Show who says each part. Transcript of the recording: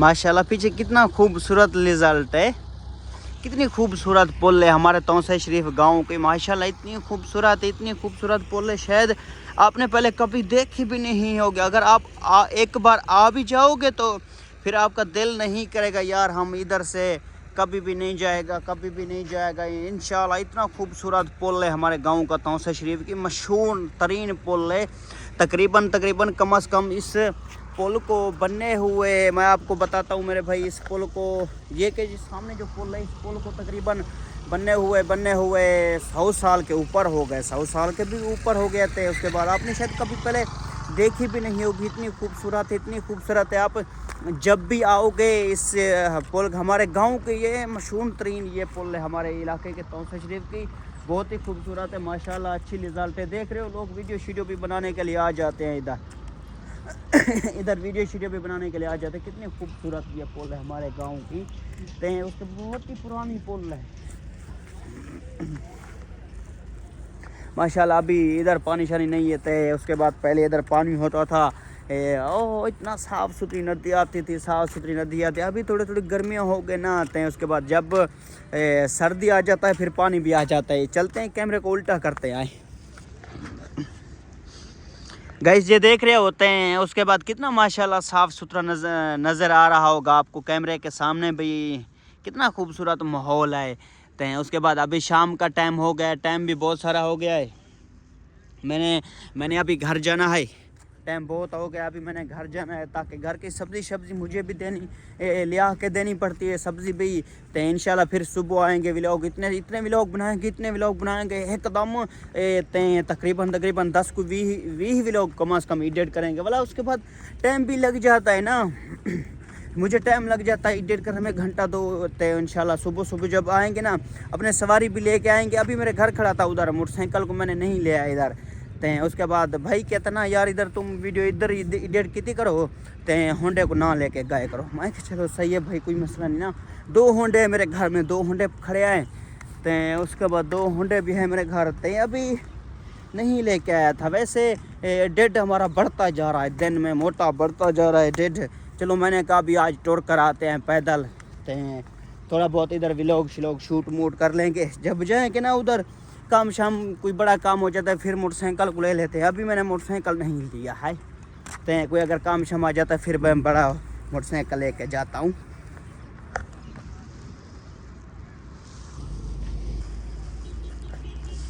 Speaker 1: माशाल्लाह पीछे कितना खूबसूरत रिजल्ट है, कितनी खूबसूरत पुल है हमारे तौसा शरीफ गांव की। माशाल्लाह इतनी खूबसूरत पुल है, शायद आपने पहले कभी देखी भी नहीं होगी। अगर आप एक बार आ भी जाओगे तो फिर आपका दिल नहीं करेगा यार हम इधर से कभी भी नहीं जाएगा। इंशाल्लाह इतना खूबसूरत पुल है हमारे गांव का, तौसा शरीफ की मशहूर तरीन पुल है। तकरीबन कम से कम इस पुल को बनने हुए, मैं आपको बताता हूँ मेरे भाई, इस पुल को, ये कि सामने जो पुल है, इस पुल को तकरीबन बनने हुए 100 साल के ऊपर हो गए, 100 साल के भी ऊपर हो गए थे। उसके बाद आपने शायद कभी पहले देखी भी नहीं होगी, इतनी खूबसूरत है। आप जब भी आओगे इस पुल, हमारे गांव के ये मशहूर तरीन ये पुल है हमारे इलाके के तौसा शरीफ की, बहुत ही खूबसूरत है माशाल्लाह। अच्छी रिजल्ट है, देख रहे हो लोग वीडियो भी बनाने के लिए आ जाते हैं इधर वीडियो भी बनाने के लिए आ जाते हैं। कितनी खूबसूरत ये पुल है हमारे गांव की, तो उसके बहुत ही पुरानी पुल है माशाल्लाह। अभी इधर पानी शानी नहीं है, तो उसके बाद पहले इधर पानी होता था, इतना साफ़ सुथरी नदी आती। अभी थोड़ी गर्मियाँ हो गए ना, तो उसके बाद जब सर्दी आ जाता है फिर पानी भी आ जाता है। चलते हैं, कैमरे को उल्टा करते हैं, आए गाइस ये देख रहे होते हैं। उसके बाद कितना माशाल्लाह साफ़ सुथरा नज़र आ रहा होगा आपको कैमरे के सामने भी, कितना खूबसूरत माहौल है। तो उसके बाद अभी शाम का टाइम हो गया, टाइम भी बहुत सारा हो गया है। मैंने अभी घर जाना है, टाइम बहुत हो गया, अभी मैंने घर जाना है, ताकि घर की सब्ज़ी मुझे भी लिया के देनी पड़ती है सब्ज़ी भी। तो इंशाल्लाह फिर सुबह आएंगे व्लॉग, इतने व्लॉग बनाएंगे एकदम, तकरीबन 10 को 20 व्लॉग कम से कम एडिट करेंगे वाला। उसके बाद टाइम भी लग जाता है ना मुझे टाइम लग जाता है एडिट करने में, घंटा 2। तो इंशाल्लाह सुबह जब आएंगे ना, अपने सवारी भी लेके आएंगे। अभी मेरे घर खड़ा था उधर, मोटरसाइकिल को मैंने नहीं ले आया इधर। तो उसके बाद भाई कहता ना यार इधर तुम वीडियो इधर एडिट कितनी करो, तो होंडे को ना लेके गए करो। मैं चलो सही है भाई, कोई मसला नहीं ना। 2 होंडे मेरे घर में, 2 होंडे खड़े हैं। तो उसके बाद 2 होंडे भी हैं मेरे घर, तो अभी नहीं लेके आया था। वैसे डेढ़ हमारा बढ़ता जा रहा है, दिन में मोटा बढ़ता जा रहा है डेढ़। चलो मैंने कहा अभी आज टूर कराते हैं पैदल, तो थोड़ा बहुत इधर व्लॉग शूट मूट कर लेंगे। जब जाएंगे ना उधर काम शाम कोई बड़ा काम हो जाता है फिर मोटरसाइकिल को ले लेते हैं। अभी मैंने मोटरसाइकिल नहीं लिया है, तो कोई अगर काम शाम आ जाता है फिर मैं बड़ा मोटरसाइकिल लेके जाता हूँ।